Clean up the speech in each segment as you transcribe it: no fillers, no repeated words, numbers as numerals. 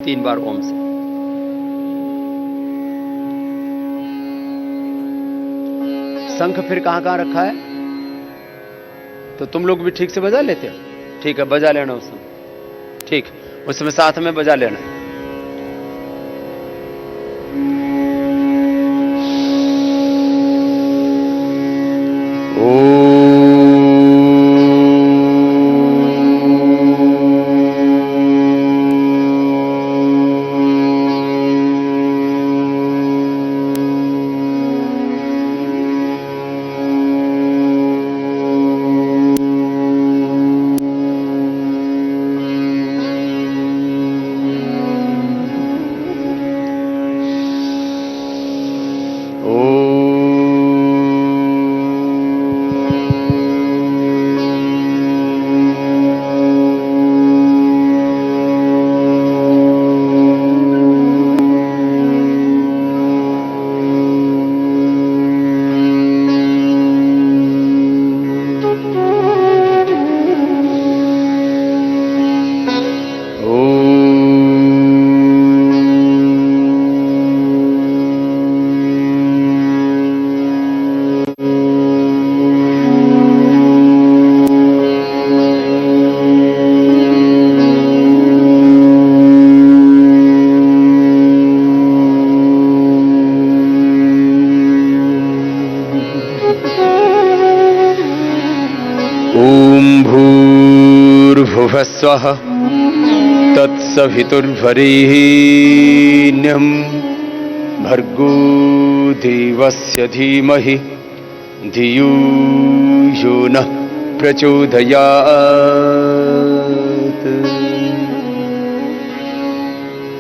3 बार ओम से। शंख फिर कहां कहां रखा है? तो तुम लोग भी ठीक से बजा लेते हो? ठीक है, बजा लेना उस समय। ठीक, उसमें साथ में बजा लेना। स्वः तत्सवितुर्वरेण्यं भर्गो देवस्य धीमहि धियो यो नः प्रचोदयात्।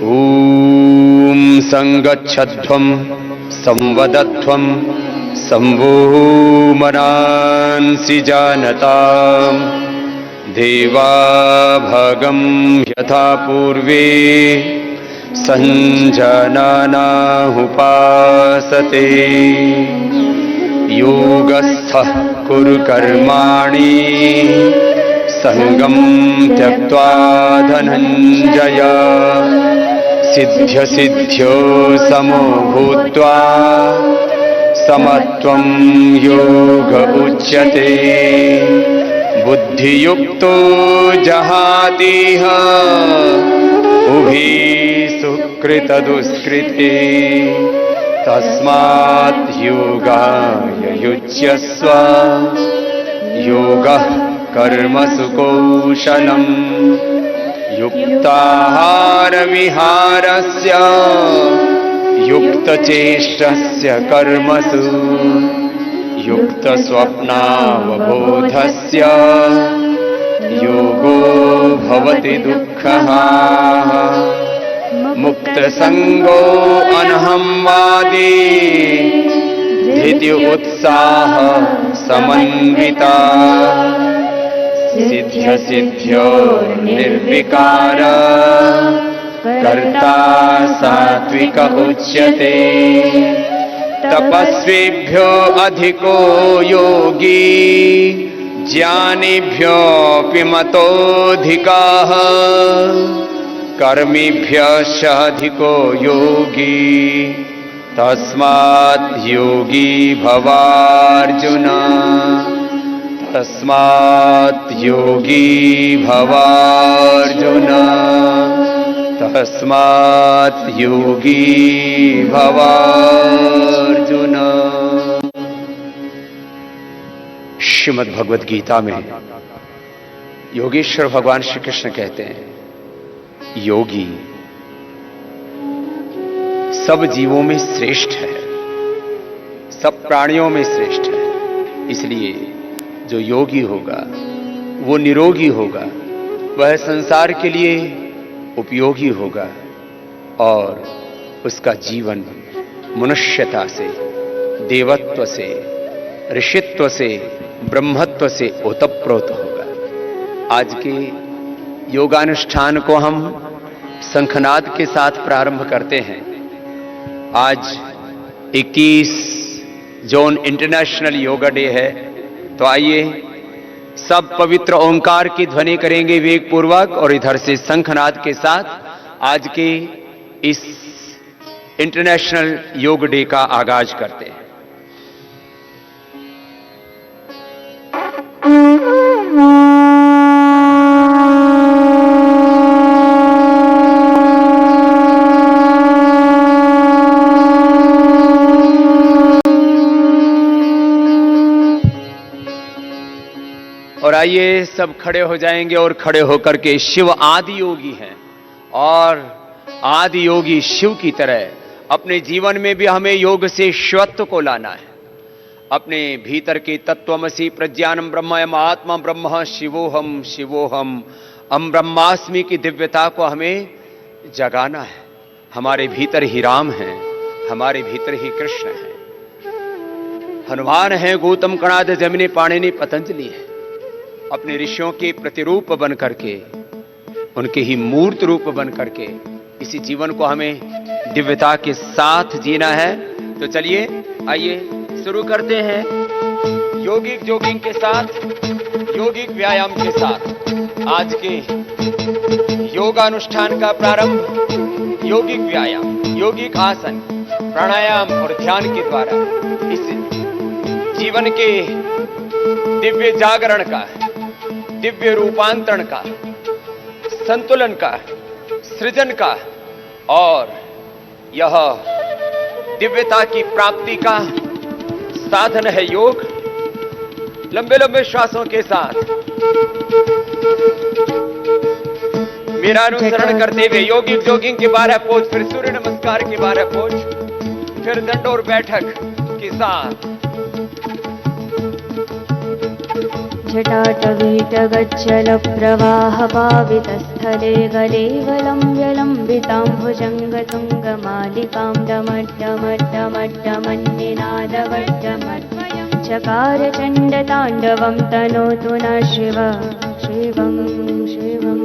ॐ संगच्छध्वं संवदध्वं संवो मनांसि जानताम् देवाभागं यथा पूर्वे संजानानाहुपासते। योगस्थः कुरु कर्माणि संगं त्यक्त्वा धनञ्जय। सिद्ध्यसिद्ध्यो समो भूत्वा समत्वं योग उच्यते। बुद्धियुक्तो जहातीह उभे सुकृतदुष्कृते। तस्मात् योगाय युज्यस्व योगः कर्मसु कौशलम्। युक्ताहारविहारस्य युक्तचेष्टस्य कर्मसु युक्तस्वप्नावबोधस्य योगो भवति दुःखः। मुक्तसंगो अनहंवादी धृति उत्साह समन्विता। सिद्ध्यसिद्ध्यो निर्विकार कर्ता सात्विक उच्यते। तपस्वीभ्यो अधिको योगी ज्ञानिभ्योऽपि मतोऽधिकः। कर्मिभ्यश्च अधिको योगी तस्मात् योगी भवार्जुन। तस्मात् योगी भवार्जुन। तस्मात् योगी भवार्जुन। श्रीमद् भगवद गीता में योगेश्वर भगवान श्री कृष्ण कहते हैं, योगी सब जीवों में श्रेष्ठ है, सब प्राणियों में श्रेष्ठ है। इसलिए जो योगी होगा वो निरोगी होगा, वह संसार के लिए उपयोगी होगा और उसका जीवन मनुष्यता से, देवत्व से, ऋषित्व से, ब्रह्मत्व से ओतप्रोत होगा। आज के योगानुष्ठान को हम शंखनाद के साथ प्रारंभ करते हैं। आज 21 जून इंटरनेशनल योगा डे है, तो आइए सब पवित्र ओंकार की ध्वनि करेंगे वेग पूर्वक और इधर से शंखनाद के साथ आज के इस इंटरनेशनल योग डे का आगाज करते हैं। और आइए सब खड़े हो जाएंगे और खड़े होकर के शिव आदि योगी हैं और आदि योगी शिव की तरह अपने जीवन में भी हमें योग से शिवत्व को लाना है। अपने भीतर के तत्वमसि प्रज्ञानम ब्रह्मयम आत्मा ब्रह्म शिवोहम शिवोहम अहम ब्रह्मास्मि की दिव्यता को हमें जगाना है। हमारे भीतर ही राम हैं, हमारे भीतर ही कृष्ण हैं, हनुमान हैं, गौतम कणाद जमिनी पाणिनि पतंजलि है। अपने ऋषियों के प्रतिरूप बन करके, उनके ही मूर्त रूप बन करके इसी जीवन को हमें दिव्यता के साथ जीना है। तो चलिए आइए शुरू करते हैं योगिक जोगिंग के साथ, योगिक व्यायाम के साथ आज के योगानुष्ठान का प्रारंभ। योगिक व्यायाम, योगिक आसन, प्राणायाम और ध्यान के द्वारा इस जीवन के दिव्य जागरण का, दिव्य रूपांतरण का, संतुलन का, सृजन का और यह दिव्यता की प्राप्ति का साधन है योग। लंबे लंबे श्वासों के साथ मेरा अनुसरण करते हुए योगिक जोगिंग के 12 पोज, फिर सूर्य नमस्कार के 12 पोज, फिर दंड और बैठक के साथ। जटाटवीटगज्जल प्रवाह पावितस्थले गलेवलम्ब्यलम्बितां भुजङ्गतुङ्गमालिकां डमड्डमड्डमड्डमन्निनादवड्डमड्वयं चकार चण्डताण्डवं तनोतु न शिव शिवं शिवं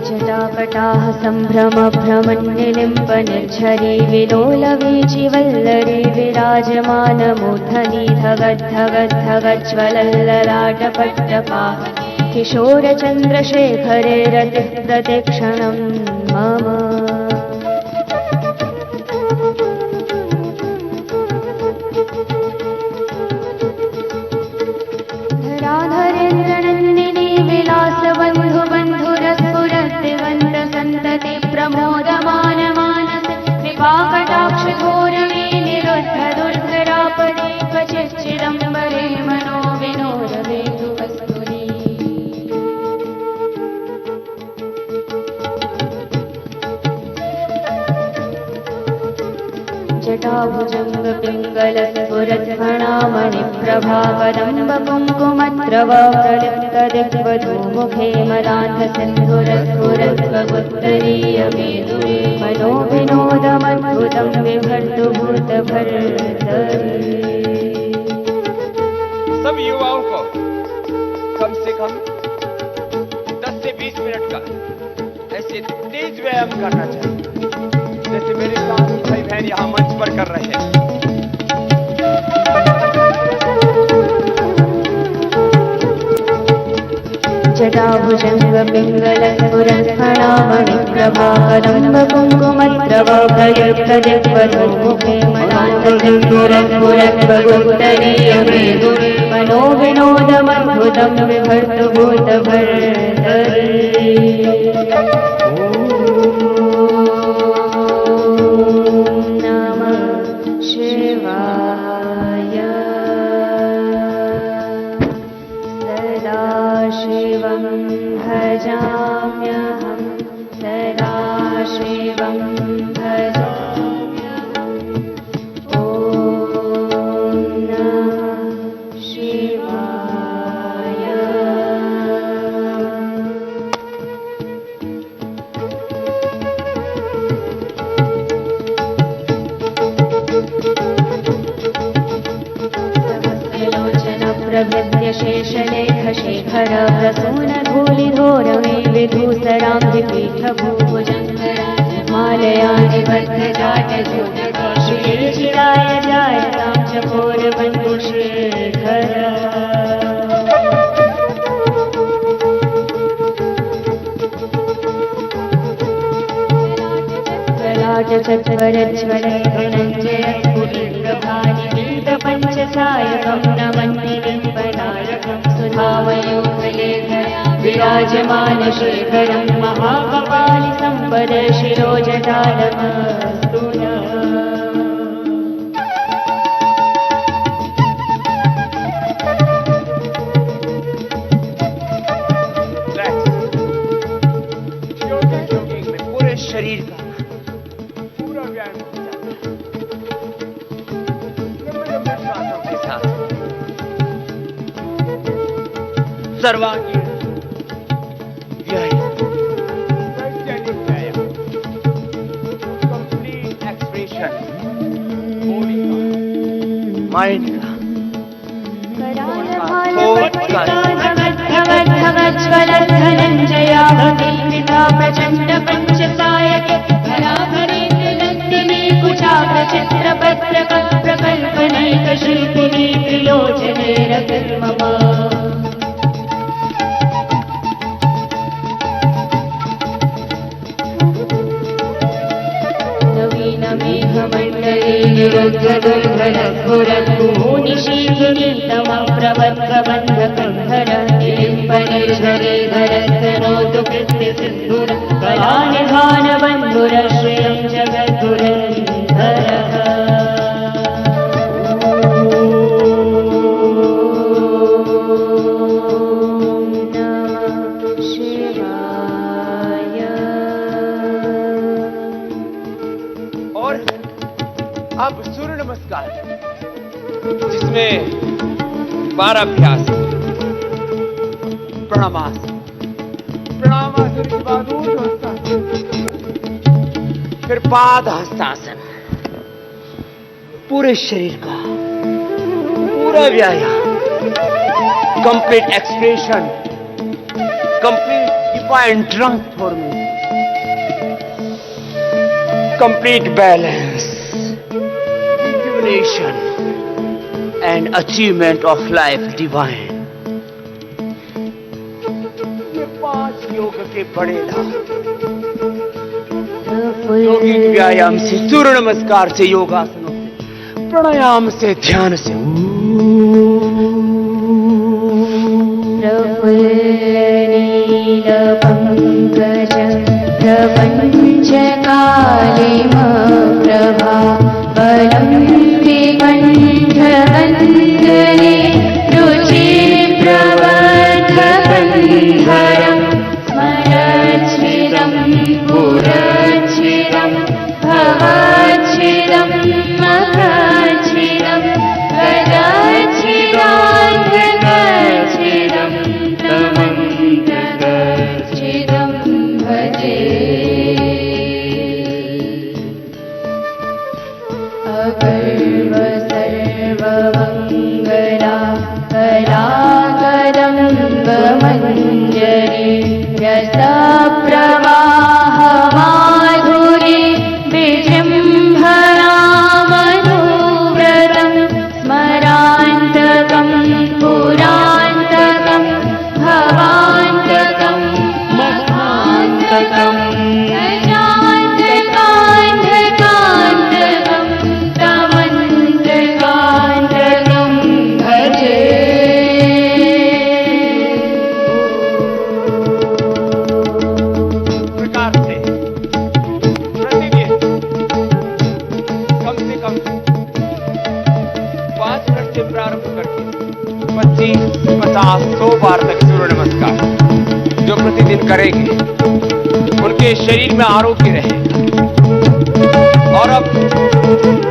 जटाकटाः सम्भ्रमभ्रमन्निलिम्पनिर्झरी विलोलवीचिवल्लरी विराजमानमूर्धनि धगद्धगद्धगज्ज्वलल्ललाटपट्टपाः किशोरचन्द्रशेखरे रतिः प्रतिक्षणं मम। धराधरेन्द्रनन्दिनी विलासबन्धुबन्धुरस्फुरद्दिगन्तसन्तति प्रमोदमान मानस कृपाकटाक्षधोरणे निरुद्ध दुर्धरापदे क्वचिच्चिदम्बरे मनो विनोदवेतु वस्तुनि। जटाभुजङ्गपिङ्गलस्फुरद्भणामणिप्रभाकदम्बकुङ्कुमत्रवप्रलिप्तदिग्वधूमुखे मदान्धसिन्धुरस्फुरद्गगोत्तरीयमेदुरे मनो विनोदमद्भुतं बिभर्तु भूतभर्तरी। सब युवाओं को कम से कम 10 से 20 मिनट का ऐसे तेज व्यायाम करना चाहिए जैसे मेरे साथी भाई बहन यहाँ मंच पर कर रहे हैं। जटाभुजङ्गपिङ्गलस्फुरद्भणामणिप्रभाकदम्बकुङ्कुमत्रवप्रलिप्तदिग्वधूमुखे मदान्धसिन्धुरस्फुरद्गगोत्तरीयमेदुरे मनो विनोदमद्भुतं बिभर्तु भूतभर्तरी। शिवं भजाम्यहं सदा शिवं भजाम्यहम् ॐ नमः शिवाय। प्रभृत्य शेषलेखशेखर प्रसूनधूलिधोरमे विधूसरां विपीठभूभुजङ्गरा मालयानि बद्धजाटजूटदेशिचिराय जायतां चकोरबन्धुशेखर। चत्वरज्वले धनञ्जय स्फुलिङ्गभानिपीतपञ्चसायकं नमन्निलिम्बनायकं सुधामयोगलेखया विराजमानशेखरं महाकपालि सम्पद शिरोजटालमस्तु नः। शरीर का पूरा व्यायाम हो जाता है श्वासों के साथ। सर्वांगीण व्यायाम, कंप्लीट एक्सप्रेशन बॉडी का, माइंड का, प्रचंड पंचसायके धराधरेन्द्रनन्दिनी कुचाग्रचित्रपत्रक प्रकल्पनैक शिल्पिनी त्रिलोचने रतिर्मम। नवीनमेघमण्डले निरुद्धदुर्धरस्फुरद्भूनिशीलिनी तमप्रबद्धबन्धकन्धर निलिम्बनिर्झरेधरस्तनोतु कृत्यसिन्धुर कलानिधानबन्धुरश्रियं जगद्गुरन्धरः। अब सूर्य नमस्कार, जिसमें 12 अभ्यास, प्रणामासन, प्रणामासन के बाद ऊर्ध्वहस्तासन, फिर पाद हस्तासन, पूरे शरीर का पूरा व्यायाम, complete expression, complete divine transformation, complete balance and achievement of life divine। ये 5 योग के बड़े लाभ, योगिक व्यायाम से, सूर्य नमस्कार से, योगासनों से, प्राणायाम से, ध्यान से, प्रफुल्लनीलपङ्कज प्रपञ्चकालिमप्रभा बलं विकण्ठवन्दने रुचिप्रवर्धकन्धरं स्मरच्छिदं पुरच्छिदं भवच्छिदं मखच्छिदं गजच्छिदान्धकच्छिदं तमन्तकच्छिदं भजे। अकल्व सर्वमङ्गला कलाकदम्बमञ्जरी रसप्रवाहमाधुरी विजृम्भणा मधुव्रतं स्मरान्तकं पुरान्तकं भवान्तकं महान्तकं गजान्तकान्धकान्तकं तमन्तकान्तकं भजे। प्रकार से प्रतिदिन कम से कम 5 मिनट से प्रारंभ करके 25, 50, 100 बार तक सूर्य नमस्कार जो प्रतिदिन करेंगे उनके शरीर में आरोग्य रहेगा। और अब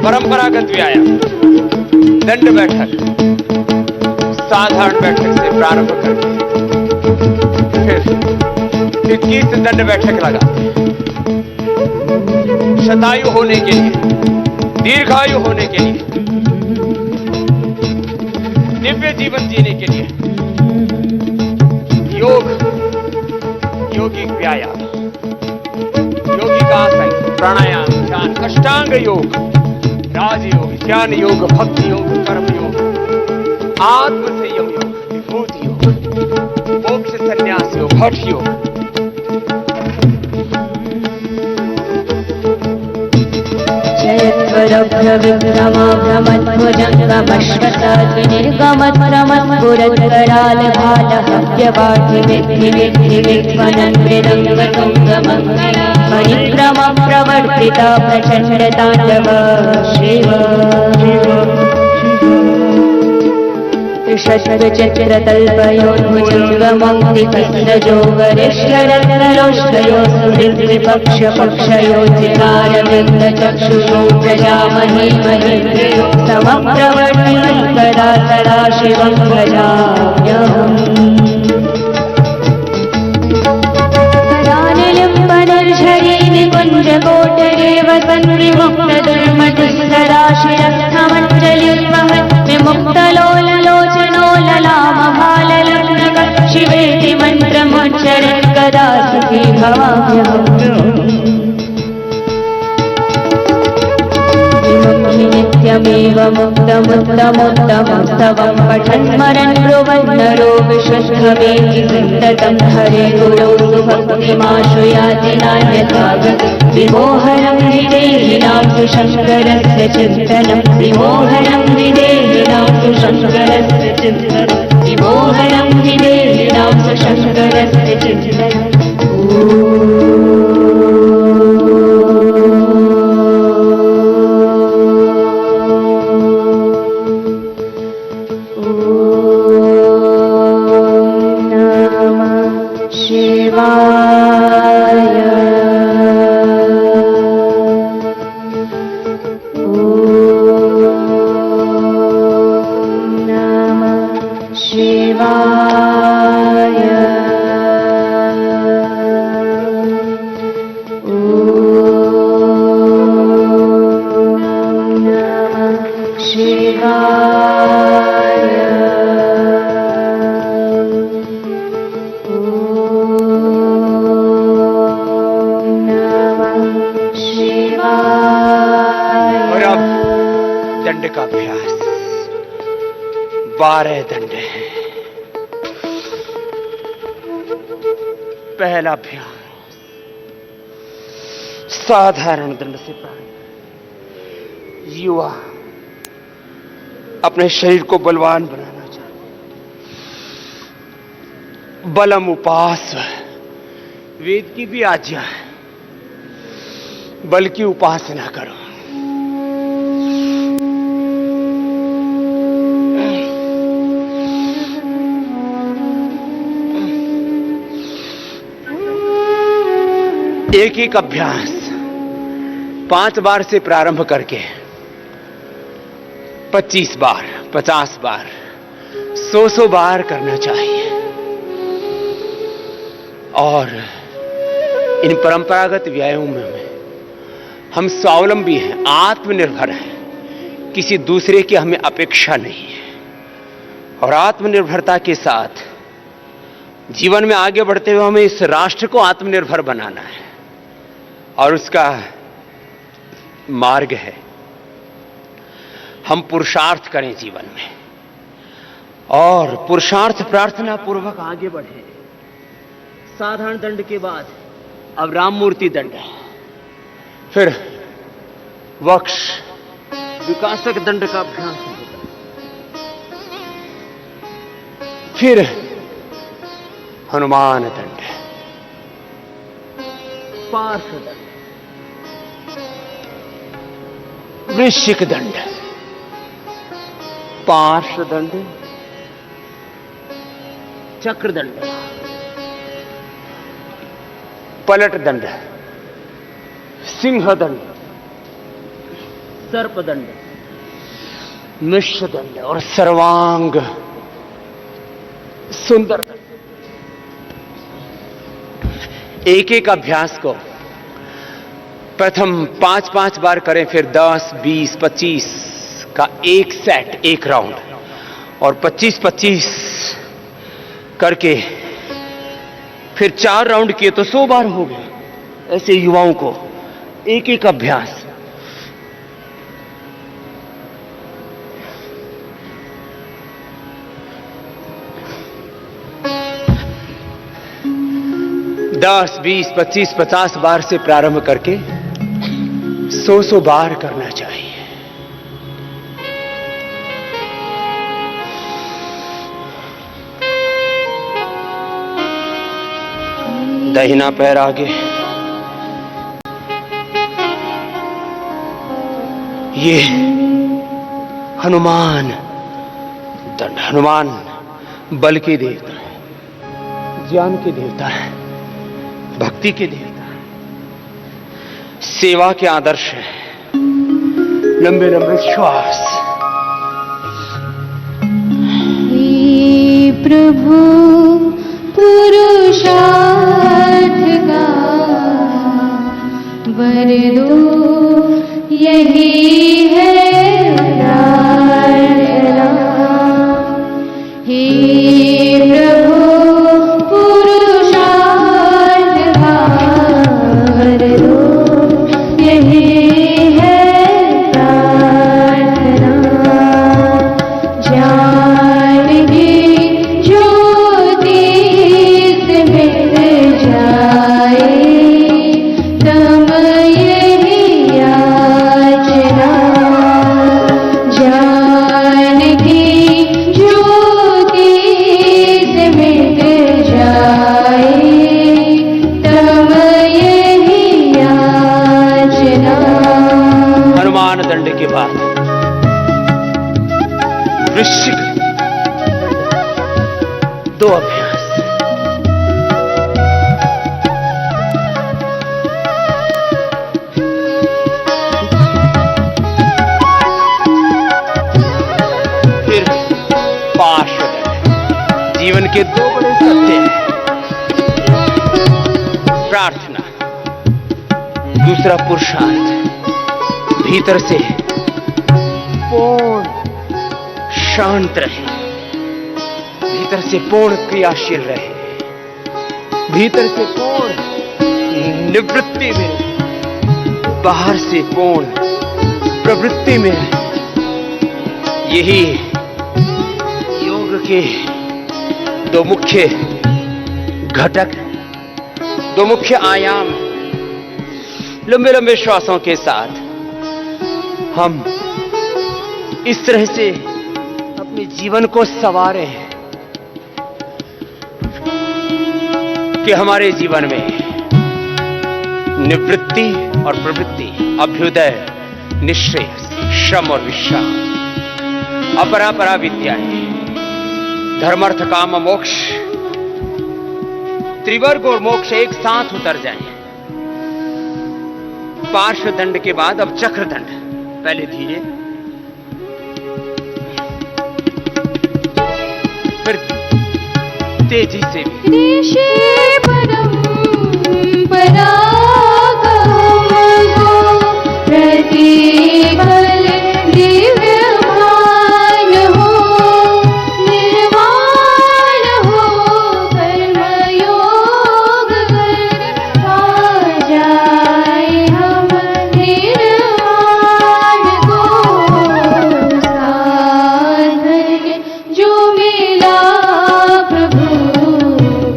परंपरागत व्यायाम, दंड बैठक, साधारण बैठक से प्रारंभ करके फिर 21 दंड बैठक लगाते हैं। शतायु होने के लिए, दीर्घायु होने के लिए, दिव्य जीवन जीने के लिए योग, योगिक व्यायाम, योगिक आसन, प्राणायाम, ध्यान, अष्टांग योग, राजयोग, ज्ञान योग, भक्ति योग, कर्म योग, आत्म संयम योग, विभूति योग, मोक्ष संन्यास योग, हठ योग, परिक्रमा प्रवर्तिता प्रचंड तांडव शिव त्रिशस्त्रचक्रतल्पयोर्भुजङ्गमङ्गितस्रजो वरिष्ठरत्नरोष्ठयो सुहृद्विपक्षपक्षयो चिकारविन्दचक्षुषो प्रजामहे महीन्द्रयो समप्रवर्तितं कदा सदा शिवं भजाम्यहम् निकुञ्जकोटरेव सन्विमुक्तदुर्मतिस्तदाशिरस्थमञ्जलिर्वहन् विमुक्तलोललोचनो ललामभाललग्नक शिवेति मन्त्रमुच्चरन् कदा सुखी भवाम्यहम् नित्यमेव मुक्तमुत्तमोत्तमस्तवं पठन् स्मरन् ब्रुवन् नरो विश्वस्भवेति सन्ततं हरे गुरौ सुभक्तिमाश्रयाति नान्यथा विमोहनं विदेहिनां सुशङ्करस्य चिन्तनं विमोहनं विदेहिनां सुशङ्करस्य चिन्तनं विमोहनं विदेहिनां सुशङ्करस्य चिन्तनम् दंड का अभ्यास 12 दंड है। पहला अभ्यास साधारण दंड से प्रारंभ। युवा अपने शरीर को बलवान बनाना चाहते, बलम उपास वेद की भी आज्ञा है, बल की उपासना करो। एक एक अभ्यास 5 बार से प्रारंभ करके 25 बार, 50 बार, 100 बार करना चाहिए। और इन परंपरागत व्यायामों में हम स्वावलंबी हैं, आत्मनिर्भर हैं, किसी दूसरे की हमें अपेक्षा नहीं है। और आत्मनिर्भरता के साथ जीवन में आगे बढ़ते हुए हमें इस राष्ट्र को आत्मनिर्भर बनाना है। और उसका मार्ग है हम पुरुषार्थ करें जीवन में, और पुरुषार्थ प्रार्थना पूर्वक आगे बढ़े। साधारण दंड के बाद अब राममूर्ति दंड है, फिर वक्ष विकासक दंड का अभ्यास होगा, फिर हनुमान दंड, पार्श्व दंड, वृश्चिक दंड, पार्श्व दंड, चक्र दंड, पलट दंड, सिंह दंड, सर्प दंड, मिश्र दंड और सर्वांग सुंदर दंड। एक एक अभ्यास को प्रथम 5-5 बार करें, फिर 10, 20, 25 का एक सेट, एक राउंड, और 25-25 करके फिर 4 राउंड किए तो 100 बार हो गया। ऐसे युवाओं को एक एक अभ्यास। दस, 20, 25, 50 बार से प्रारंभ करके 100 बार करना चाहिए। दाहिना पैर आगे, ये हनुमान दंड। हनुमान बल के देवता है, ज्ञान के देवता है, भक्ति के देवता है, सेवा के आदर्श है। लंबे लंबे श्वास। हे प्रभु पुरुषार्थ का वर दो, यही है प्रार्थना। हे प्रभु पुरुषार्थ का वर दो, यही है प्रार्थना। ज्ञान की ज्योति से मिल जाए, तब यही याचना। ज्ञान की ज्योति से मिल जाए, तब यही याचना। हनुमान दंड के बाद वृश्चिक, दो अभ्यास। फिर पार्श्वदंड। जीवन के दो बड़े सत्य हैं, प्रार्थना, दूसरा पुरुषार्थ। भीतर से पूर्ण शांत रहे, भीतर से पूर्ण क्रियाशील रहे, भीतर से पूर्ण निवृत्ति में, बाहर से पूर्ण प्रवृत्ति में रहे। यही योग के दो मुख्य घटक, दो मुख्य आयाम। लंबे लंबे श्वासों के साथ हम इस तरह से अपने जीवन को संवारे हैं कि हमारे जीवन में निवृत्ति और प्रवृत्ति, अभ्युदय, निश्चय, श्रम और विश्राम, अपरा परा विद्याएं, धर्मार्थ काम मोक्ष, त्रिवर्ग और मोक्ष एक साथ उतर जाएं। पार्श्व दंड के बाद अब चक्र दंड। पहले धीरे, फिर तेजी से भी। ऋषि परम्परागमो प्रतिपल दिव्यमान हो, निर्वाण हो कर्मयोग कर आ जाए हम निर्वाण को। साधन जो मिला प्रभु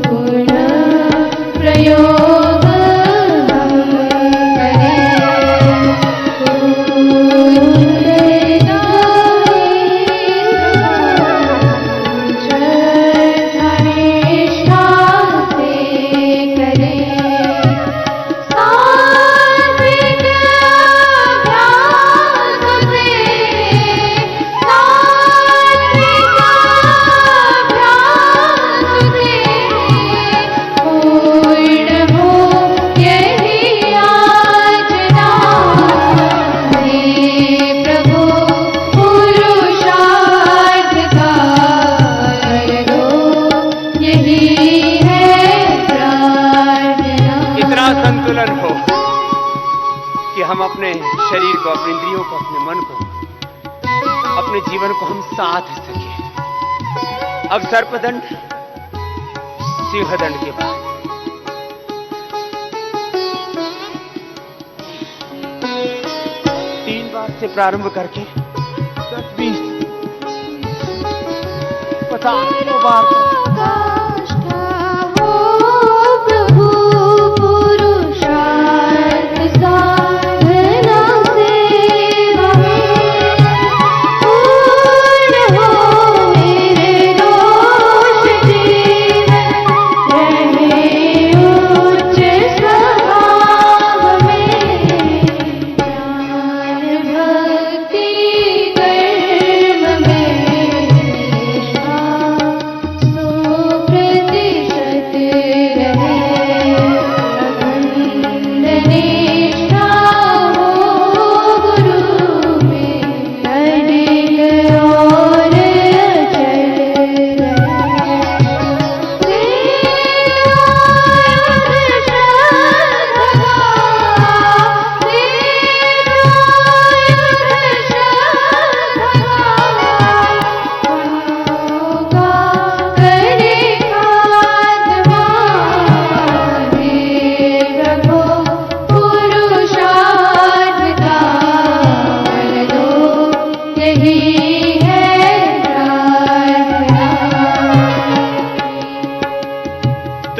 गुण प्रयोग हम करें। निष्ठा से करें, सात्विक अभ्यास से, सात्विक अभ्यास से पूर्ण हो यही याचना। हे प्रभु पुरुषार्थ का कर दो, यही है प्रार्थना। इतना संतुलन हो कि हम अपने शरीर को, अपने इंद्रियों को, अपने मन को, अपने जीवन को हम साथ सके। अब सर्पदंड, सिंहदंड के बाद 3 बार से प्रारंभ करके 10, 20, 50 बार तक। काष्ठा हो प्रभु पुरुषार्थ साधना सेवा में, पूर्ण हो मेरे दोष जीवन रहे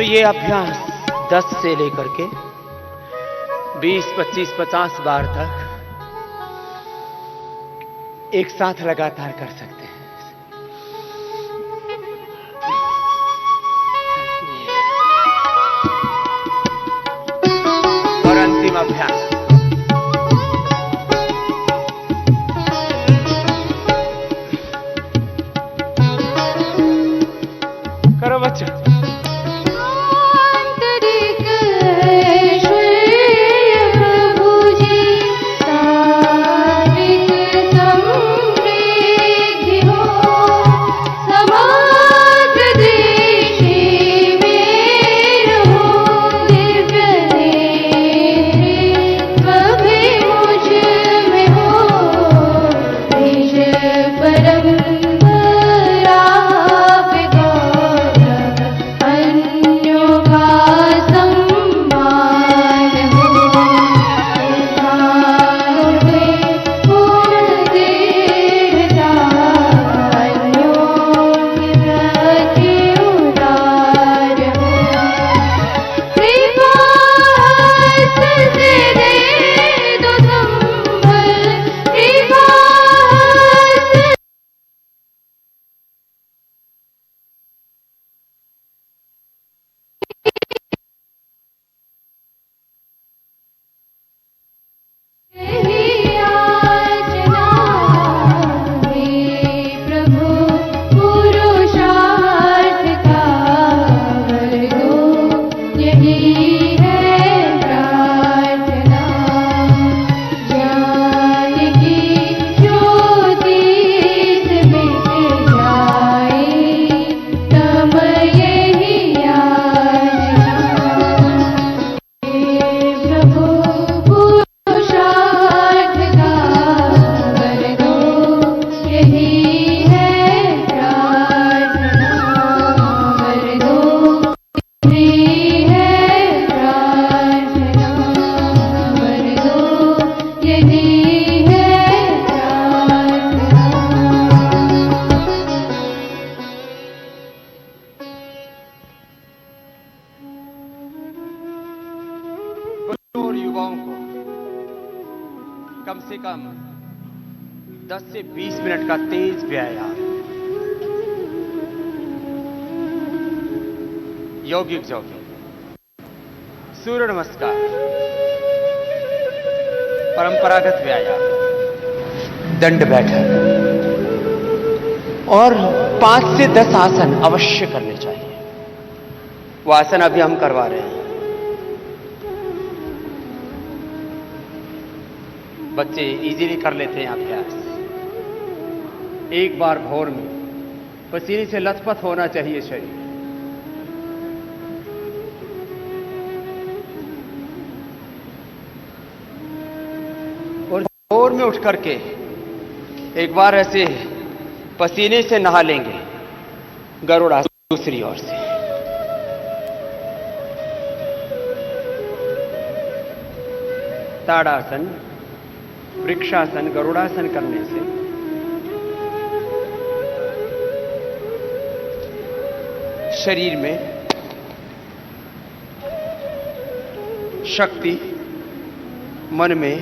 ये अभ्यास 10 से लेकर के 20, 25, 50 बार तक एक साथ लगातार कर सकते हैं। और अंतिम अभ्यास, करो बच्चों। आंतरिक ऐश्वर्य प्रभु जी, सात्विक समृद्धि हो, समग्र दृष्टि में रहो, दिव्य नेतृत्व भी मुझ में हो, देश परंपरा पे गौरव, अन्यों का सम्मान हो, भाव में पूर्ण दृढ़ता, अन्यों के प्रति उदार हो, कृपा हस्त से दे दो संभल, कृपा हस्त यही याचना हे प्रभु, पुरुषार्थ का वर दो, यही है प्रार्थना, ज्ञान की ज्योति से मिट जाए, तब यही याचना हे प्रभु, पुरुषार्थ का वर दो, यही है प्रार्थना, वर दो, यही है प्रार्थना, वर दो, यही है बच्चों और युवाओं को कम से कम 10 से 20 मिनट का तेज व्यायाम, यौगिक जॉगिंग, सूर्य नमस्कार, परंपरागत व्यायाम, दंड बैठक और 5 से 10 आसन अवश्य करने चाहिए। वो आसन अभी हम करवा रहे हैं। बच्चे इजीली कर लेते हैं अभ्यास। एक बार भोर में पसीने से लथपथ होना चाहिए शरीर। और भोर में उठ करके एक बार ऐसे पसीने से नहा लेंगे, गरुड़ासन दूसरी ओर से। ताड़ासन, वृक्षासन, गरुड़ासन करने से शरीर में शक्ति, मन में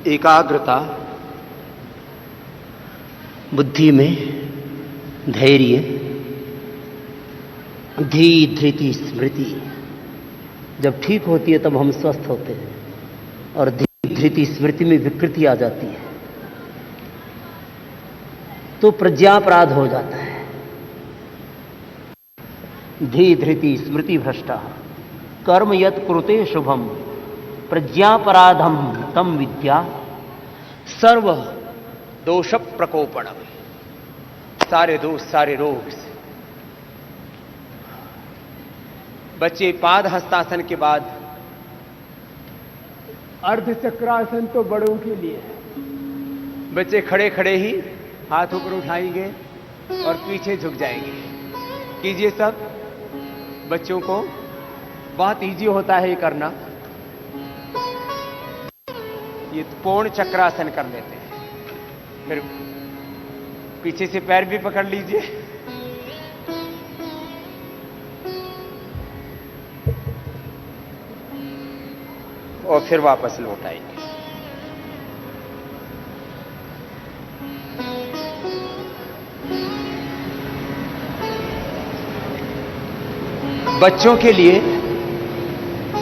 एकाग्रता, बुद्धि में धैर्य, धी धृति स्मृति जब ठीक होती है तब हम स्वस्थ होते हैं, और धी धृति स्मृति में विकृति आ जाती है तो प्रज्ञापराध हो जाता है। धी धृति स्मृति भ्रष्टा कर्म यत् कुरुते शुभम प्रज्ञापराधम तम विद्या सर्व दोष प्रकोपणम। सारे दोष, सारे रोग से बच्चे पाद हस्तासन के बाद अर्ध चक्रासन तो बड़ों के लिए है। बच्चे खड़े खड़े ही हाथ ऊपर उठाएंगे और पीछे झुक जाएंगे। कीजिए सब, बच्चों को बहुत इजी होता है ये करना। ये पूर्ण चक्रासन कर लेते हैं। फिर पीछे से पैर भी पकड़ लीजिए। और फिर वापस लौट आएंगे। बच्चों के लिए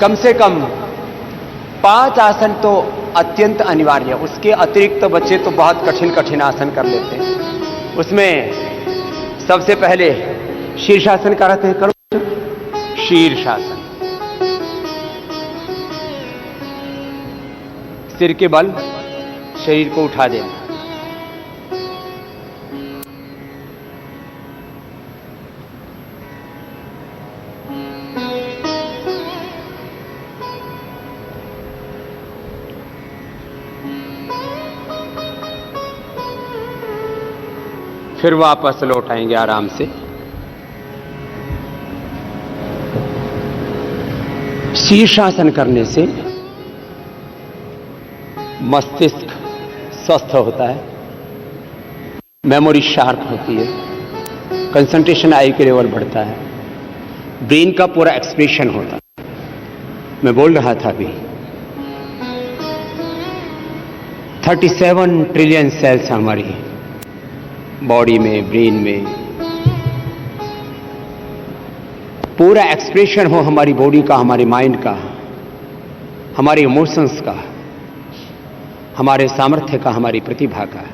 कम से कम 5 आसन तो अत्यंत अनिवार्य है। उसके अतिरिक्त तो बच्चे तो बहुत कठिन कठिन आसन कर लेते हैं। उसमें सबसे पहले शीर्षासन कराते हैं। करो शीर्षासन। सिर के बल शरीर को उठा देना। फिर वापस लौट आएंगे आराम से। शीर्षासन करने से मस्तिष्क स्वस्थ होता है, मेमोरी शार्प होती है, कंसंट्रेशन आई के लेवल बढ़ता है, ब्रेन का पूरा एक्सप्रेशन होता है। मैं बोल रहा था अभी 37 ट्रिलियन सेल्स हमारी बॉडी में, ब्रेन में। पूरा एक्सप्रेशन हो हमारी बॉडी का, हमारे माइंड का, हमारे इमोशंस का, हमारे सामर्थ्य का, हमारी प्रतिभा का।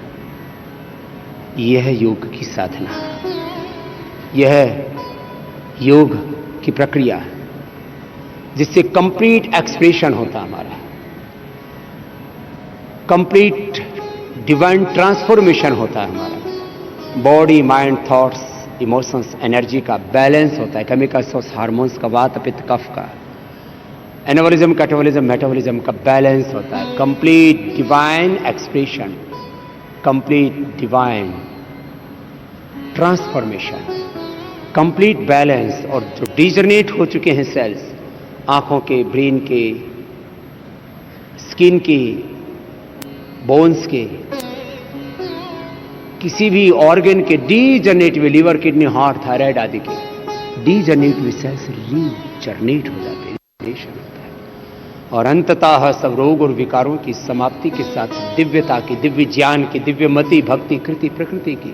यह है योग की साधना, यह है योग की प्रक्रिया जिससे कंप्लीट एक्सप्रेशन होता हमारा, कंप्लीट डिवाइन ट्रांसफॉर्मेशन होता है हमारा। Body, mind, thoughts, emotions, energy का बैलेंस होता है। केमिकल्स, हार्मोन्स का, वात, पित्त, कफ का, एनाबॉलिज्म, कैटाबॉलिज्म, मेटाबॉलिज्म का बैलेंस होता है। Complete divine expression, complete divine transformation, complete balance. और जो डिजनरेट हो चुके हैं सेल्स, आंखों के, ब्रेन के, स्किन के, बोन्स के, किसी भी ऑर्गन के degenerative, liver, kidney, heart, thyroid आदि के डीजनरेटिव सेल्स रीजनरेट हो जाते हैं, होता है। और अंततः सब रोग और विकारों की समाप्ति के साथ दिव्यता की, दिव्य ज्ञान की, दिव्यमति, भक्ति, कृति, प्रकृति की,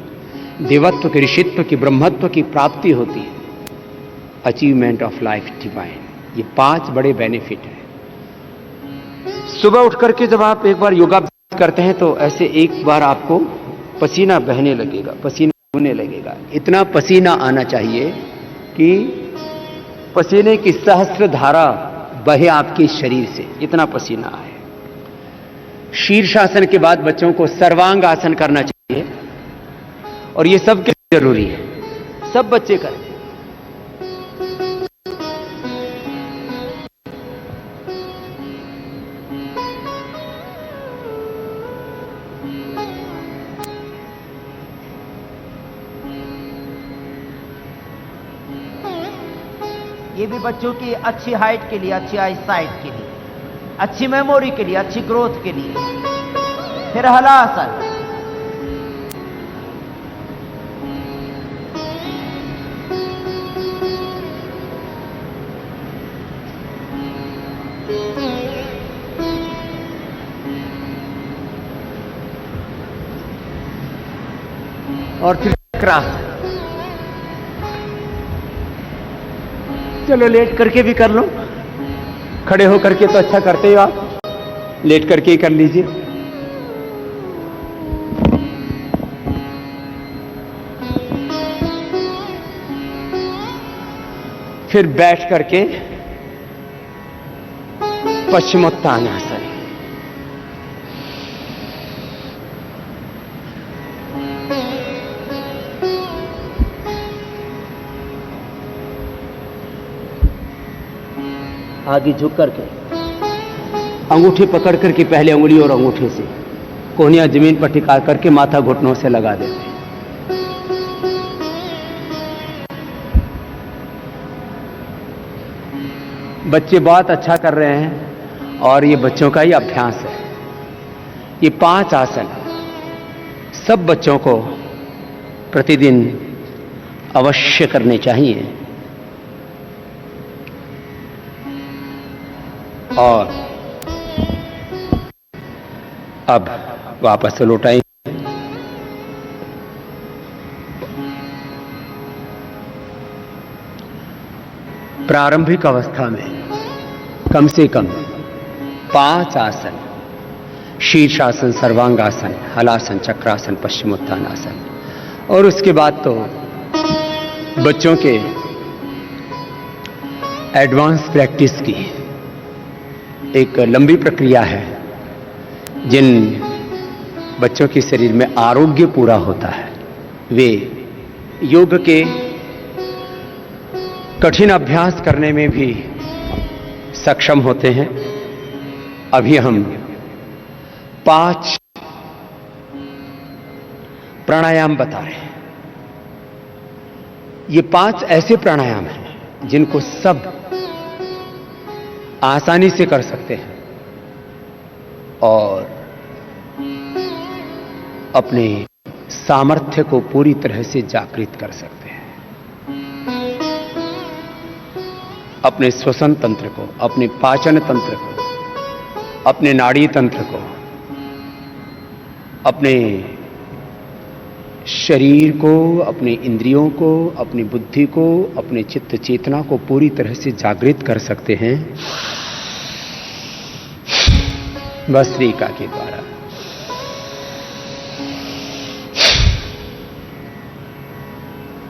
देवत्व की, ऋषित्व की, ब्रह्मत्व की प्राप्ति होती है। Achievement of life divine. ये 5 बड़े बेनिफिट हैं। सुबह उठ करके जब आप एक बार योगाभ्यास करते हैं तो ऐसे एक बार आपको पसीना बहने लगेगा, पसीना होने लगेगा। इतना पसीना आना चाहिए कि पसीने की सहस्त्र धारा बहे आपके शरीर से, इतना पसीना आए। शीर्षासन के बाद बच्चों को सर्वांग आसन करना चाहिए और ये सबके लिए जरूरी है, सब बच्चे करें। ये भी बच्चों की अच्छी हाइट के लिए, अच्छी आई साइट के लिए, अच्छी मेमोरी के लिए, अच्छी ग्रोथ के लिए। फिर हलासन। और फिर चक्रासन। चलो लेट करके भी कर लो, खड़े हो करके तो अच्छा करते हो आप, लेट करके ही कर लीजिए। फिर बैठ करके पश्चिमोत्तानासन। आगे झुक करके अंगूठी पकड़ करके, पहले उंगली और अंगूठे से कोहनियां जमीन पर टिका करके माथा घुटनों से लगा देते हैं। बच्चे बहुत अच्छा कर रहे हैं और ये बच्चों का ही अभ्यास है। ये 5 आसन सब बच्चों को प्रतिदिन अवश्य करने चाहिए। और अब वापस लौटाएं। प्रारंभिक अवस्था में कम से कम 5 आसन, शीर्षासन, सर्वांगासन, हलासन, चक्रासन, पश्चिमोत्थानासन, और उसके बाद तो बच्चों के एडवांस प्रैक्टिस की एक लंबी प्रक्रिया है। जिन बच्चों के शरीर में आरोग्य पूरा होता है वे योग के कठिन अभ्यास करने में भी सक्षम होते हैं। अभी हम 5 प्राणायाम बता रहे हैं। ये 5 ऐसे प्राणायाम हैं जिनको सब आसानी से कर सकते हैं और अपने सामर्थ्य को पूरी तरह से जागृत कर सकते हैं। अपने श्वसन तंत्र को, अपने पाचन तंत्र को, अपने नाड़ी तंत्र को, अपने शरीर को, अपने इंद्रियों को, अपनी बुद्धि को, अपने चित्त चेतना को पूरी तरह से जागृत कर सकते हैं भस्त्रिका के द्वारा।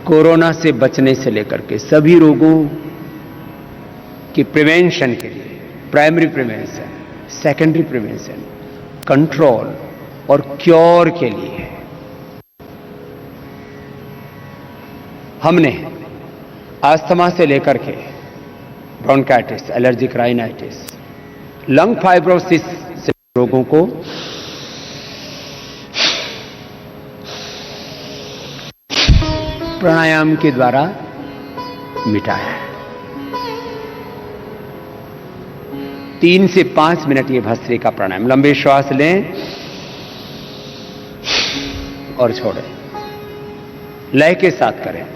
कोरोना से बचने से लेकर के सभी रोगों की प्रिवेंशन के लिए, primary prevention, secondary prevention, control और क्योर के लिए हमने अस्थमा से लेकर के bronchitis, allergic rhinitis, lung fibrosis से रोगों को प्राणायाम के द्वारा मिटाया है। 3 से 5 मिनट ये भस्त्रिका प्राणायाम। लंबे श्वास लें और छोड़ें, लय के साथ करें।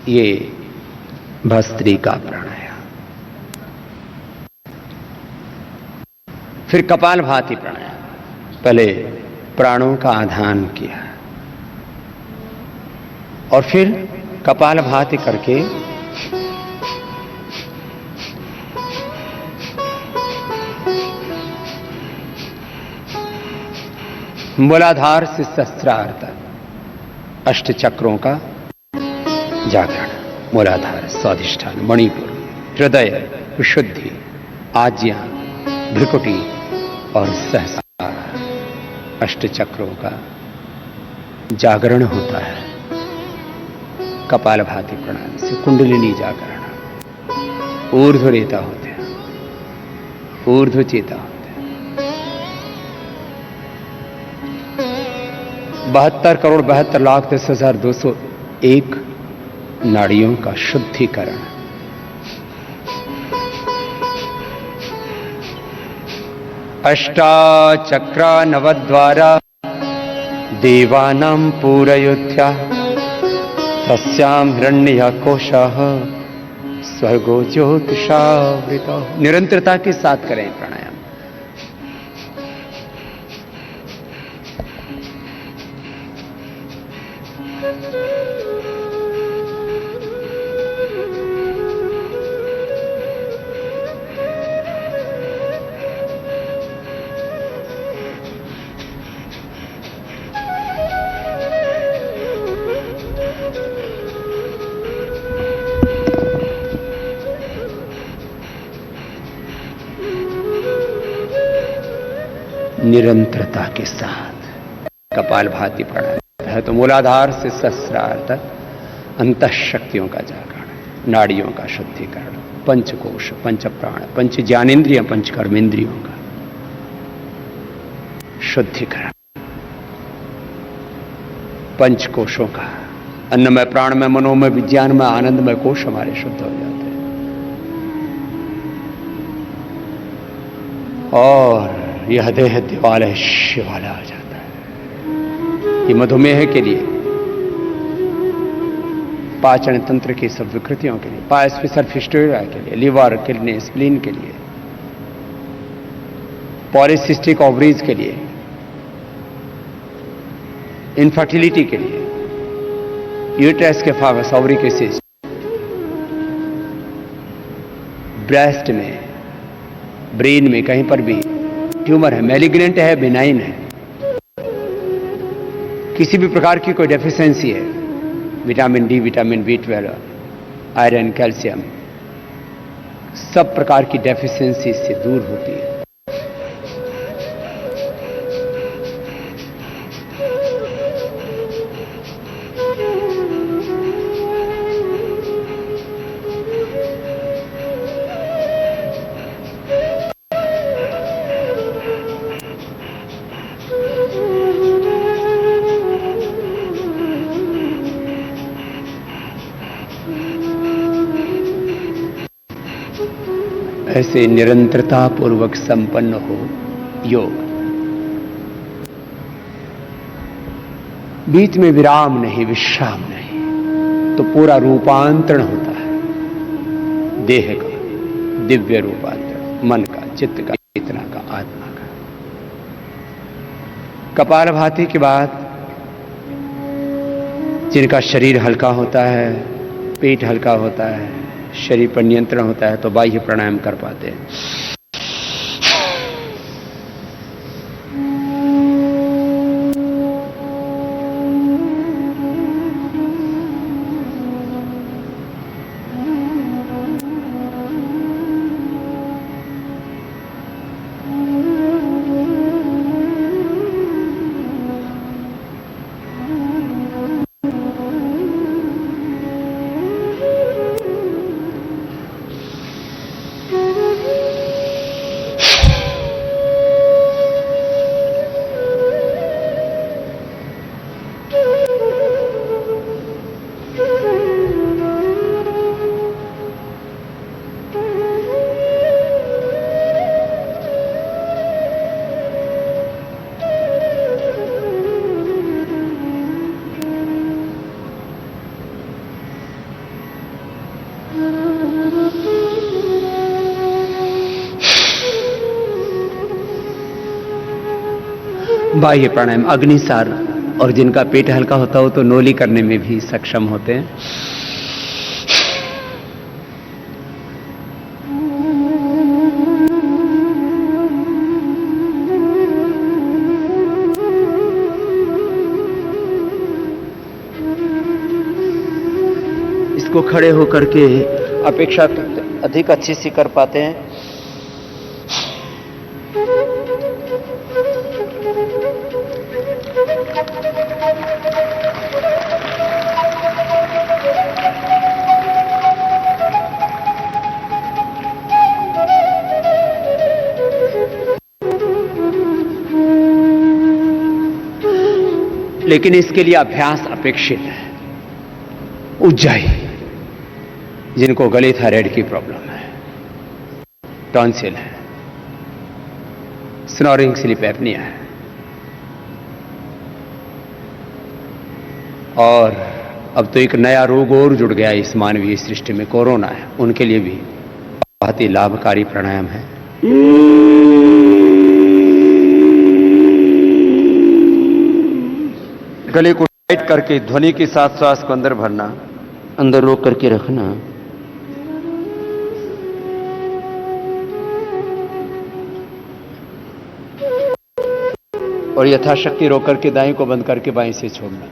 ये भस्त्रिका प्राणायाम। फिर कपालभाति प्राणायाम। पहले प्राणों का आधान किया और फिर कपालभाति करके मूलाधार से सहस्रार तक 8 चक्रों का जागरण। मूलाधार, स्वाधिष्ठान, मणिपुर, हृदय, विशुद्धि, आज्ञा, भ्रिकुटी और सहस्रार 8 चक्रों का जागरण होता है कपालभाति प्राणायाम से। कुंडलिनी जागरण, ऊर्ध्वरेता होते हैं, ऊर्ध्वचेता होते हैं। 72,72,10,201 नाड़ियों का शुद्धिकरण। अष्टाचक्रा नवद्वारा देवानां पूरयोध्या तस्यां हिरण्यकोशः स्वर्गो ज्योतिषावृतः। निरंतरता के साथ करें प्राणायाम। निरंतरता के साथ कपालभाति प्राणायाम है तो मूलाधार से सहस्रार तक अंतः शक्तियों का जागरण, नाड़ियों का शुद्धिकरण, पंचकोश, पंच प्राण, पंच ज्ञानेन्द्रिय, पंच कर्मेंद्रियों का शुद्धिकरण, पंचकोशों का, अन्नमय, प्राणमय, मनोमय, विज्ञानमय, आनंदमय कोश हमारे शुद्ध हो जाते हैं। और यह देह दिवालय शिवालय आ जाता है। ये मधुमेह के लिए पाचन तंत्र की सब विकृतियों के लिए, स्पेशल फिस्टुला के लिए, लिवर, किडनी, स्प्लीन के लिए, पॉलीसिस्टिक ओवरीज के लिए, इनफर्टिलिटी के लिए, यूट्रस के फावस, ओवरी के सिस्ट, ब्रेस्ट में, ब्रेन में कहीं पर भी ट्यूमर है, मैलिग्नेंट है, बिनाइन है, किसी भी प्रकार की कोई डेफिशिएंसी है, vitamin D, vitamin B12, iron, calcium, सब प्रकार की डेफिशिएंसी से दूर होती है। ऐसे निरंतरता पूर्वक संपन्न हो योग। बीच में विराम नहीं, विश्राम नहीं, तो पूरा रूपांतरण होता है, देह का दिव्य रूपांतरण, मन का, चित्त का, चेतना का, आत्मा का। कपालभाति के बाद जिनका शरीर हल्का होता है, पेट हल्का होता है, शरीर पर नियंत्रण होता है, तो बाह्य प्राणायाम कर पाते हैं। बाह्य प्राणायाम अग्निसार, और जिनका पेट हल्का होता हो तो नोली करने में भी सक्षम होते हैं। इसको खड़े होकर के अपेक्षाकृत अधिक अच्छी सी कर पाते हैं। लेकिन इसके लिए अभ्यास अपेक्षित है। उज्जाई, जिनको गले थायराइड की प्रॉब्लम है, टॉन्सिल है, स्नोरिंग स्लीप एपनिया है, और अब तो एक नया रोग और जुड़ गया इस मानवीय सृष्टि में, कोरोना है, उनके लिए भी बहुत ही लाभकारी प्राणायाम है। गले को टाइट करके ध्वनि के साथ श्वास को अंदर भरना, अंदर रोक करके रखना, और यथाशक्ति रोक करके दाएं को बंद करके बाएं से छोड़ना।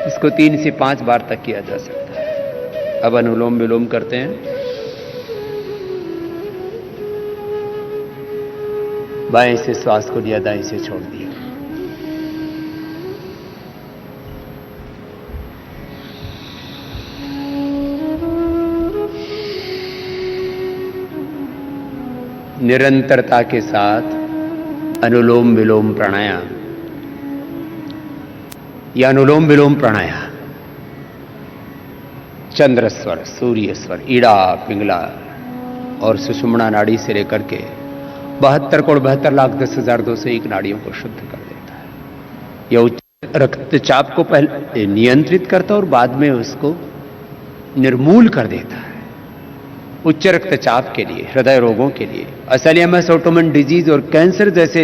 इसको 3 से 5 बार तक किया जा सकता है। अब अनुलोम विलोम करते हैं। बाएं से श्वास को लिया, दाएं से छोड़ दिया। निरंतरता के साथ अनुलोम विलोम प्राणायाम या अनुलोम विलोम प्राणायाम, चंद्र स्वर, सूर्य स्वर, ईड़ा, पिंगला और सुषुम्ना नाड़ी से लेकर के 72 करोड़ 72 लाख 10,201 नाड़ियों को शुद्ध कर देता है। यह उच्च रक्तचाप को पहले नियंत्रित करता है और बाद में उसको निर्मूल कर देता है। उच्च रक्तचाप के लिए, हृदय रोगों के लिए, अल्जाइमर्स, ऑटोइम्यून डिजीज और कैंसर जैसे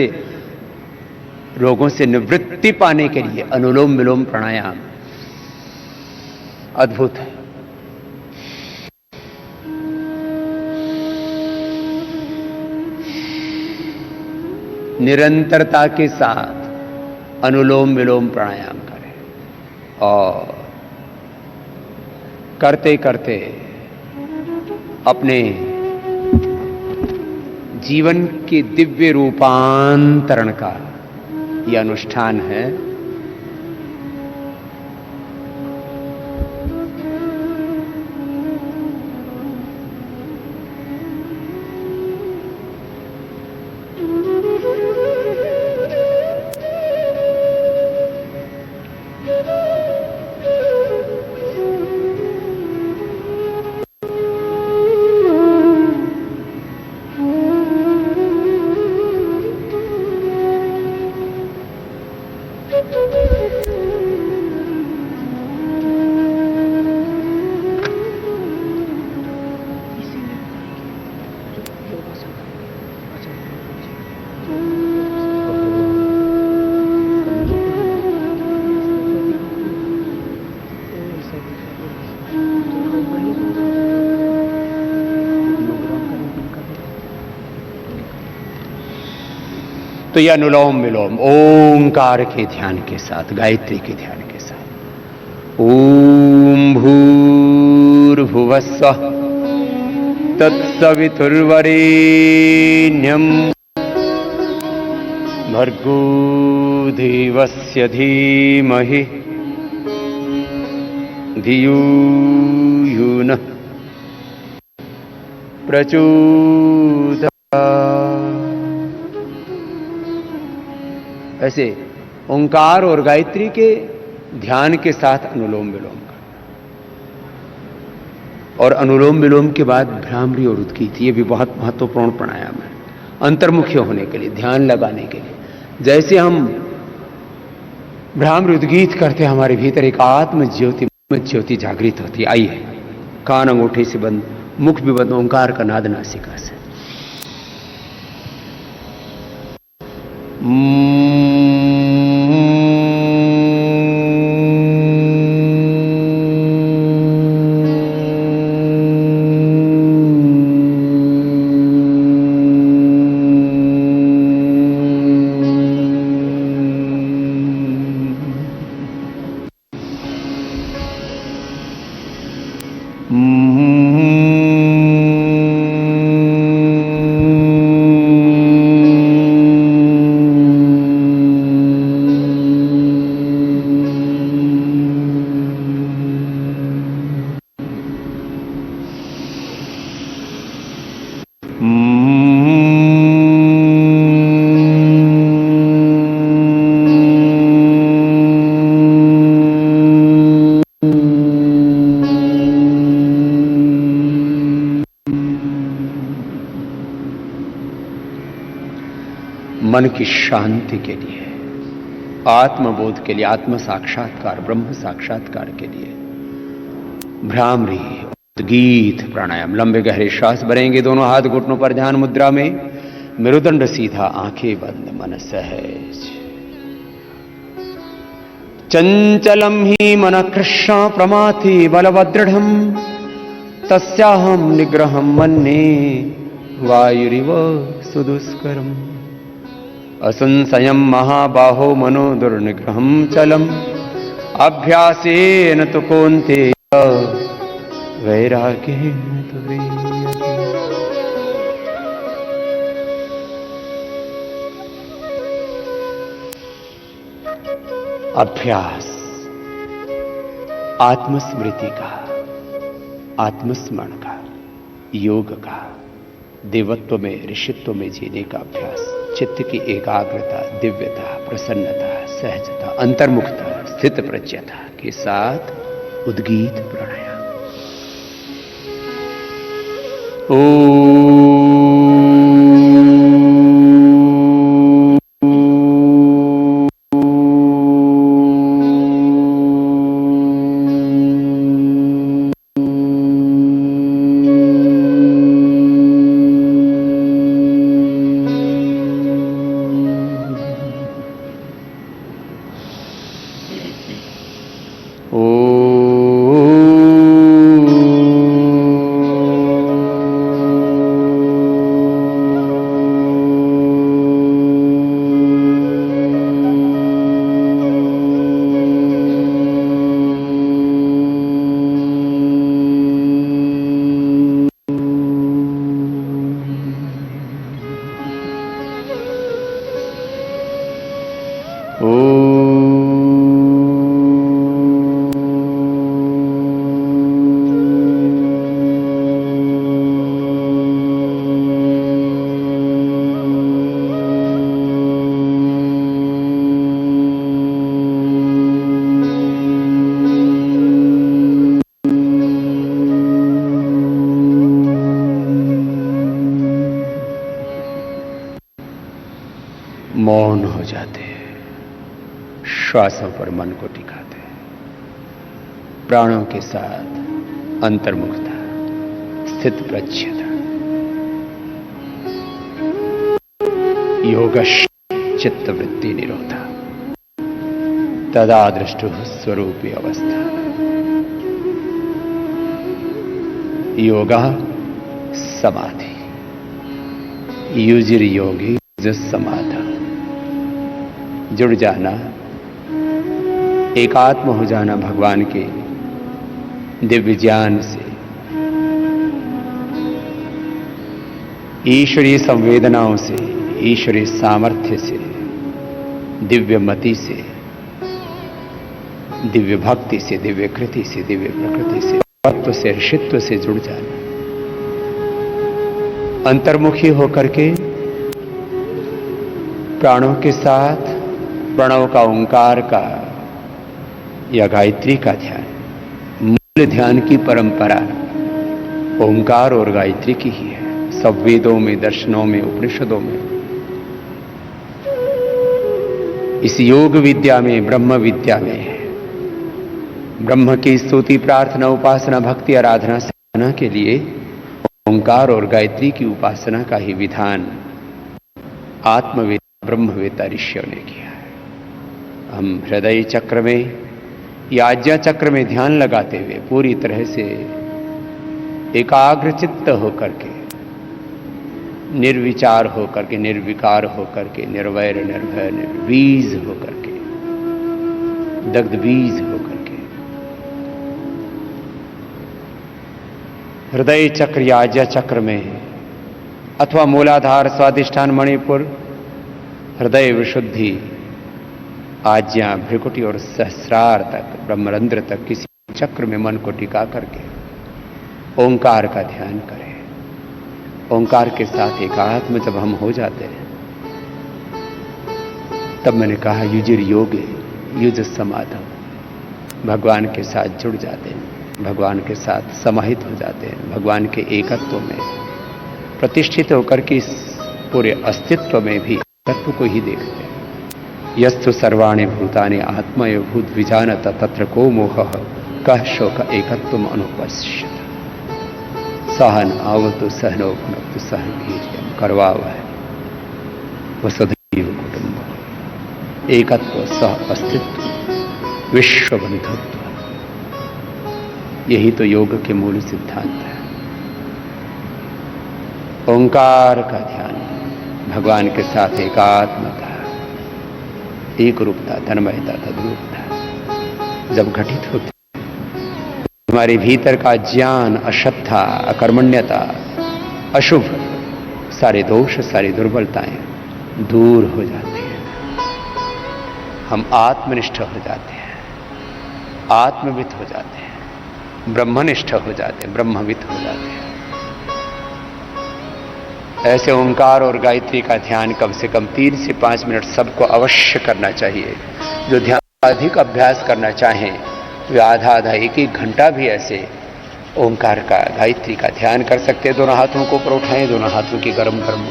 रोगों से निवृत्ति पाने के लिए अनुलोम विलोम प्राणायाम अद्भुत है। निरंतरता के साथ अनुलोम विलोम प्राणायाम करें और करते करते अपने जीवन के दिव्य रूपांतरण का यह अनुष्ठान है। तो यह अनुलोम विलोम ओंकार के ध्यान के साथ, गायत्री के ध्यान के साथ। ओम भूर्भुवस्सुः तत्सवितुर्वरेण्यं भर्गो देवस्य धीमहि धियो यो नः प्रचोदयात्। ऐसे ओंकार और गायत्री के ध्यान के साथ अनुलोम विलोम करना, और अनुलोम विलोम के बाद भ्रामरी और उद्गीत, ये भी बहुत महत्वपूर्ण प्राणायाम है अंतर्मुखी होने के लिए, ध्यान लगाने के लिए। जैसे हम भ्रामरी उद्गीत करते हैं, हमारे भीतर एक आत्म ज्योति जागृत होती है। आइए, कान अंगूठे से बंद, मुख भी बंद, ओंकार का नाद नासिका से। मन की शांति के लिए, आत्मबोध के लिए, आत्म साक्षात्कार, ब्रह्म साक्षात्कार के लिए भ्रामरी उद्गीत प्राणायाम। लंबे गहरे श्वास भरेंगे, दोनों हाथ घुटनों पर ध्यान मुद्रा में, मेरुदंड सीधा, आंखें बंद, मन सहज। चंचलम ही मन कृष्ण प्रमाथि बलवदृढ़ तस्याहम निग्रहम मन्ये वायुरिव सुदुष्करम असंशयम महाबाहो मनो दुर्निग्रहम चलम अभ्यासेन तु कौन्तेय वैराग्येन तु गृह्यते। अभ्यास आत्मस्मृति का, आत्मस्मरण का, योग का, देवत्व में, ऋषित्व में जीने का अभ्यास, चित्त की एकाग्रता, दिव्यता, प्रसन्नता, सहजता, अंतर्मुखता, स्थित प्रज्ञता के साथ उद्गीत प्राणायाम। मौन हो जाते हैं, श्वासों पर मन को टिकाते हैं, प्राणों के साथ अंतर्मुखता, स्थित प्रज्ञता, योग चित्तवृत्ति निरोधा, तदा दृष्टु स्वरूपी अवस्था। योगा समाधि, युजिर योगी समाधा, जुड़ जाना, एकात्म हो जाना भगवान के दिव्य ज्ञान से, ईश्वरीय संवेदनाओं से, ईश्वरीय सामर्थ्य से, दिव्य मति से, दिव्य भक्ति से, दिव्य कृति से, दिव्य प्रकृति से, तत्व से, ऋषित्व से जुड़ जाना, अंतर्मुखी होकर के प्राणों के साथ प्रणव का, ओंकार का या गायत्री का ध्यान। मूल ध्यान की परंपरा ओंकार और गायत्री की ही है, सब वेदों में, दर्शनों में, उपनिषदों में। इस योग विद्या में, ब्रह्म विद्या में, ब्रह्म की स्तुति, प्रार्थना, उपासना, भक्ति, आराधना, साधना के लिए ओंकार और गायत्री की उपासना का ही विधान आत्मवेता, ब्रह्मवेता ऋषियों ने किया है। हम हृदय चक्र में या आज्ञा चक्र में ध्यान लगाते हुए पूरी तरह से एकाग्र चित्त होकर के, निर्विचार होकर के, निर्विकार होकर के, निर्वैर निर्भय निर्बीज होकर के, दग्ध बीज होकर के, हृदय चक्र या आज्ञा चक्र में अथवा मूलाधार, स्वादिष्ठान, मणिपुर, हृदय विशुद्धि, आज्ञा, भ्रिकुटी और सहस्रार तक, ब्रह्मरंध्र तक किसी चक्र में मन को टिका करके ओंकार का ध्यान करें। ओंकार के साथ एकात्म जब हम हो जाते हैं, तब मैंने कहा युजिर योगे युज समाधम, भगवान के साथ जुड़ जाते हैं, भगवान के साथ समाहित हो जाते हैं, भगवान के एकत्व में प्रतिष्ठित होकर के इस पूरे अस्तित्व में भी तत्व को ही देखते हैं। यस्तु सर्वाणि भूतानि आत्मय भूत विजानत तत्र को मोहः कः शोक एकत्वम अनुपश्यत। सहन आवतु सहनो भुनक्तु सह वीर्यं करवावहै वसुधैव कुटुम्बकम्। एकत्व, सह अस्तित्व, विश्व बंधुत्व, यही तो योग के मूल सिद्धांत है। ओंकार का ध्यान, भगवान के साथ एकात्मता, एक रूपता, तन्मयता, तद्रूपता जब घटित होती, हमारे भीतर का ज्ञान, अश्रद्धा, अकर्मण्यता, अशुभ, सारे दोष, सारी दुर्बलताएं दूर हो जाती हैं। हम आत्मनिष्ठ हो जाते हैं, आत्मवित हो जाते हैं, ब्रह्मनिष्ठ हो जाते हैं, ब्रह्मवित हो जाते हैं। ऐसे ओंकार और गायत्री का ध्यान कम से कम 3 से 5 मिनट सबको अवश्य करना चाहिए। जो ध्यान का अधिक अभ्यास करना चाहें वे आधा 1-1 घंटा भी ऐसे ओंकार का, गायत्री का ध्यान कर सकते हैं। दोनों हाथों को ऊपर उठाएं, दोनों हाथों की गरम गरम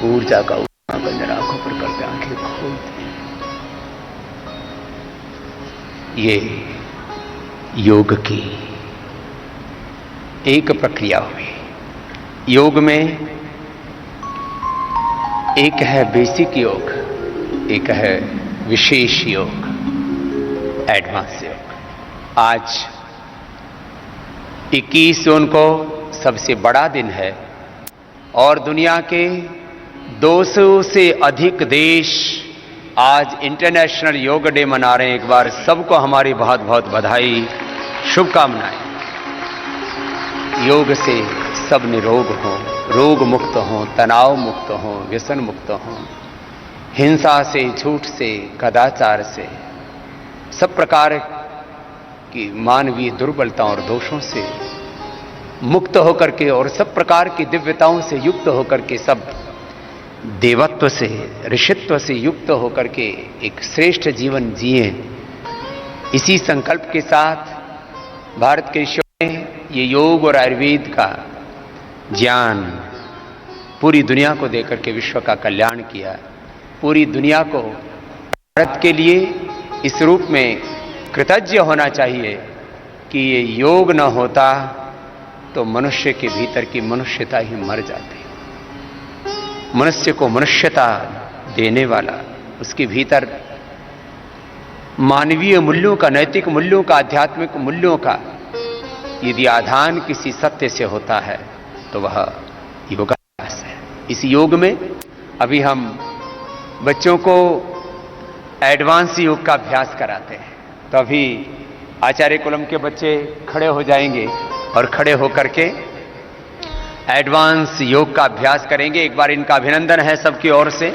ऊर्जा का बंधन आंखों पर करके आंखें खोलते हैं। ये योग की एक प्रक्रिया हुई। योग में एक है बेसिक योग, एक है विशेष योग, एडवांस योग। आज 21 जून को सबसे बड़ा दिन है और दुनिया के 200 से अधिक देश आज इंटरनेशनल योग डे मना रहे हैं। एक बार सबको हमारी बहुत बहुत बधाई, शुभकामनाएं। योग से सब निरोग हों, रोग मुक्त हों, तनाव मुक्त हों, व्यसन मुक्त हों, हिंसा से, झूठ से, कदाचार से, सब प्रकार की मानवीय दुर्बलताओं और दोषों से मुक्त होकर के और सब प्रकार की दिव्यताओं से युक्त होकर के, सब देवत्व से, ऋषित्व से युक्त होकर के एक श्रेष्ठ जीवन जिए, इसी संकल्प के साथ भारत के ऋषियों ने ये योग और आयुर्वेद का ज्ञान पूरी दुनिया को देकर के विश्व का कल्याण किया। पूरी दुनिया को भारत के लिए इस रूप में कृतज्ञ होना चाहिए कि ये योग न होता तो मनुष्य के भीतर की मनुष्यता ही मर जाती। मनुष्य को मनुष्यता देने वाला, उसके भीतर मानवीय मूल्यों का, नैतिक मूल्यों का, आध्यात्मिक मूल्यों का यदि आधान किसी सत्य से होता है तो वह योगाभ्यास है। इस योग में अभी हम बच्चों को एडवांस योग का अभ्यास कराते हैं। तो अभी आचार्य कुलम के बच्चे खड़े हो जाएंगे और खड़े होकर के एडवांस योग का अभ्यास करेंगे। एक बार इनका अभिनंदन है सबकी ओर से।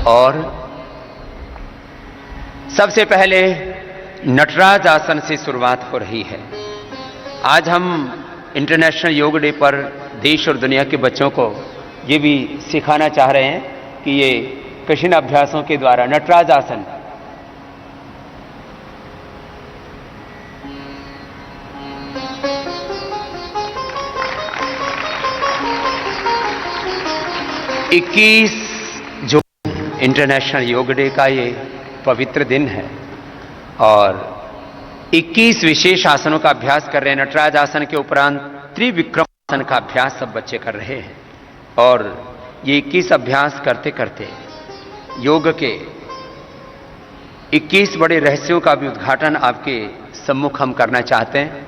और सबसे पहले नटराज आसन से शुरुआत हो रही है। आज हम इंटरनेशनल योग डे पर देश और दुनिया के बच्चों को ये भी सिखाना चाह रहे हैं कि ये कठिन अभ्यासों के द्वारा नटराज आसन, इक्कीस जो इंटरनेशनल योग डे का ये पवित्र दिन है और 21 विशेष आसनों का अभ्यास कर रहे हैं। नटराज आसन के उपरांत त्रिविक्रम आसन का अभ्यास सब बच्चे कर रहे हैं और ये 21 अभ्यास करते करते योग के 21 बड़े रहस्यों का भी उद्घाटन आपके सम्मुख हम करना चाहते हैं।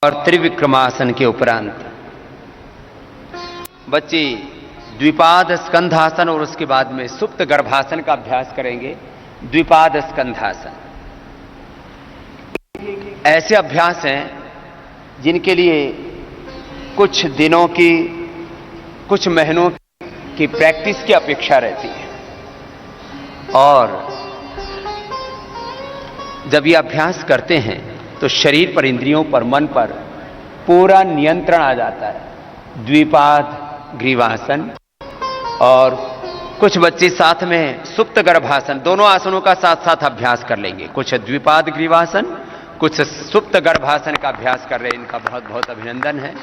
और त्रिविक्रमासन के उपरांत बच्चे द्विपाद स्कंधासन और उसके बाद में सुप्त गर्भासन का अभ्यास करेंगे। द्विपाद स्कंधासन ऐसे अभ्यास हैं जिनके लिए कुछ दिनों की, कुछ महीनों की प्रैक्टिस की अपेक्षा रहती है और जब ये अभ्यास करते हैं तो शरीर पर, इंद्रियों पर, मन पर पूरा नियंत्रण आ जाता है। द्विपाद ग्रीवासन और कुछ बच्चे साथ में सुप्त गर्भासन, दोनों आसनों का साथ साथ अभ्यास कर लेंगे। कुछ द्विपाद ग्रीवासन, कुछ सुप्त गर्भासन का अभ्यास कर रहे हैं। इनका बहुत बहुत अभिनंदन है।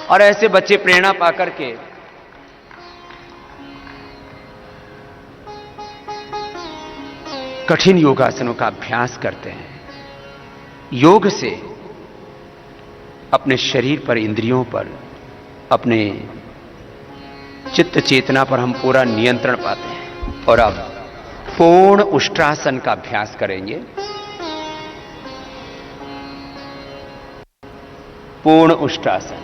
और ऐसे बच्चे प्रेरणा पाकर के कठिन योगासनों का अभ्यास करते हैं। योग से अपने शरीर पर, इंद्रियों पर, अपने चित्त चेतना पर हम पूरा नियंत्रण पाते हैं। और अब पूर्ण उष्ट्रासन का अभ्यास करेंगे। पूर्ण उष्ट्रासन